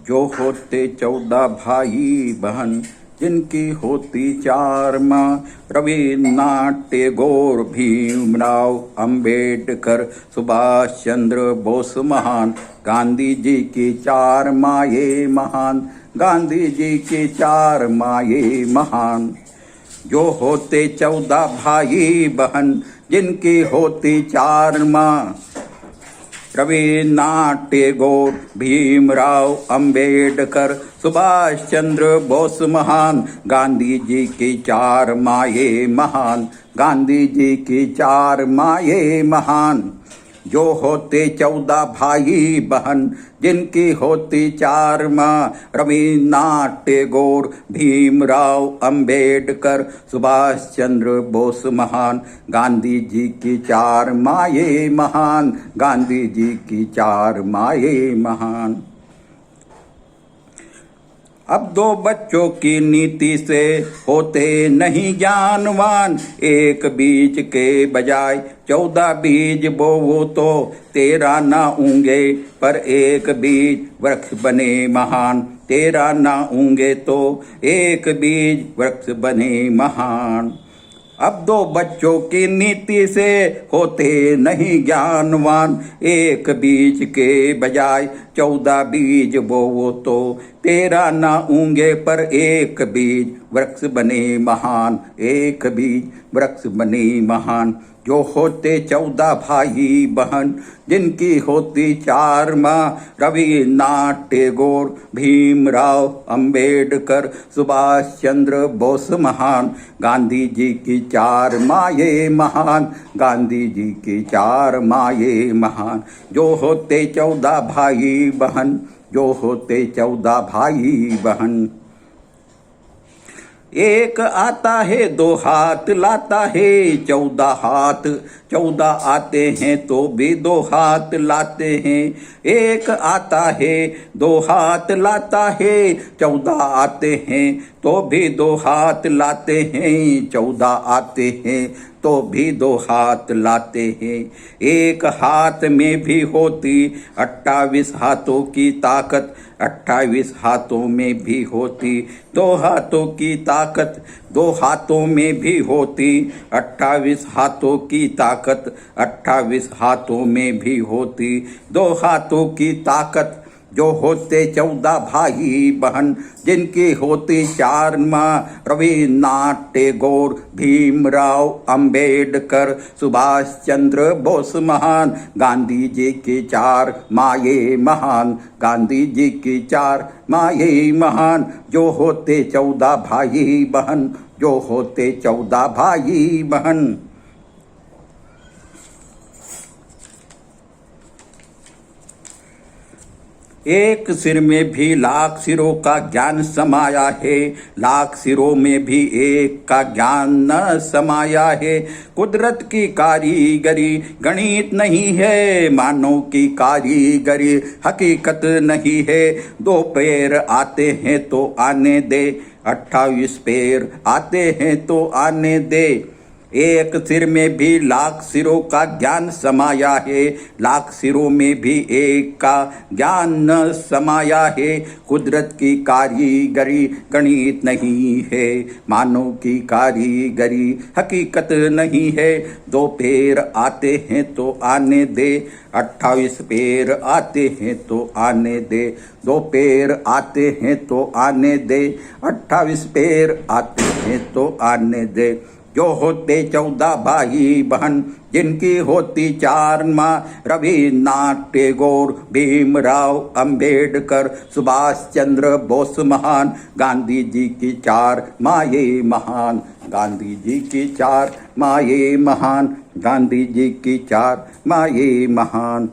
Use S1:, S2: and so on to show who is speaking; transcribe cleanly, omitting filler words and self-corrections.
S1: जो होते 14 भाई बहन, जिनकी होती 4 माँ। रविन्द्रनाथ टैगोर, भीमराव अंबेडकर, सुभाष चंद्र बोस महान। गांधी जी की 4 माए महान, गांधी जी की 4 माए महान। जो होते 14 भाई बहन, जिनकी होती 4 माँ। रविन्द्रनाथ टैगोर, भीमराव अंबेडकर, सुभाष चंद्र बोस महान। गांधी जी की 4 माए महान, गांधी जी की 4 माए महान। जो होते 14 भाई बहन, जिनकी होती 4 माँ। रविन्द्रनाथ टैगोर, भीमराव अंबेडकर, सुभाष चंद्र बोस महान। गांधी जी की 4 माए महान, गांधी जी की 4 माए महान। अब 2 बच्चों की नीति से होते नहीं ज्ञानवान। एक बीज के बजाय 14 बीज बोवो तो 13 ना ऊँगे, पर एक बीज वृक्ष बने महान। 13 ना ऊँगे तो एक बीज वृक्ष बने महान। अब 2 बच्चों की नीति से होते नहीं ज्ञानवान। एक बीज के बजाय 14 बीज बोवो तो 13 ना ऊँगे, पर एक बीज वृक्ष बने महान। एक बीज वृक्ष बने महान। जो होते 14 भाई बहन, जिनकी होती 4 माँ। रविन्द्रनाथ टैगोर, भीमराव अंबेडकर, सुभाष चंद्र बोस महान। गांधी जी की 4 माए महान, गांधी जी की 4 माए महान। जो होते 14 भाई बहन, जो होते 14 भाई बहन। एक आता है 2 हाथ लाता है 14 हाथ। 14 आते हैं तो भी 2 हाथ लाते हैं। एक आता है 2 हाथ लाता है 14 आते हैं तो भी 2 हाथ लाते हैं। 14 आते हैं तो भी 2 हाथ लाते हैं। एक हाथ में भी होती 28 हाथों की ताकत। 28 हाथों में भी होती 2 हाथों की ताकत। 2 हाथों में भी होती 28 हाथों की ताकत। 28 हाथों में भी होती 2 हाथों की ताकत। जो होते 14 भाई बहन, जिनकी होती 4 माँ। रविन्द्रनाथ टैगोर, भीमराव अंबेडकर, सुभाष चंद्र बोस महान। गांधी जी की 4 माए महान, गांधी जी की 4 माए महान। जो होते 14 भाई बहन, जो होते 14 भाई बहन। एक सिर में भी लाख सिरों का ज्ञान समाया है। लाख सिरों में भी एक का ज्ञान न समाया है। कुदरत की कारीगरी गणित नहीं है। मानव की कारीगरी हकीकत नहीं है। 2 पैर आते हैं तो आने दे, 28 पैर आते हैं तो आने दे। एक सिर में भी लाख सिरों का ज्ञान समाया है। लाख सिरों में भी एक का ज्ञान न समाया है। कुदरत की कारीगरी गणित नहीं है। मानव की कारीगरी हकीकत नहीं है। 2 पैर आते हैं तो आने दे, 28 पैर आते हैं तो आने दे। 2 पैर आते हैं तो आने दे, 28 पैर आते हैं तो आने दे। जो होते 14 भाई बहन, जिनकी होती 4 माँ। रविन्द्रनाथ टैगोर, भीमराव अंबेडकर, सुभाष चंद्र बोस महान। गांधी जी की 4 माए महान, गांधी जी की 4 माए महान, गांधी जी की 4 माए महान।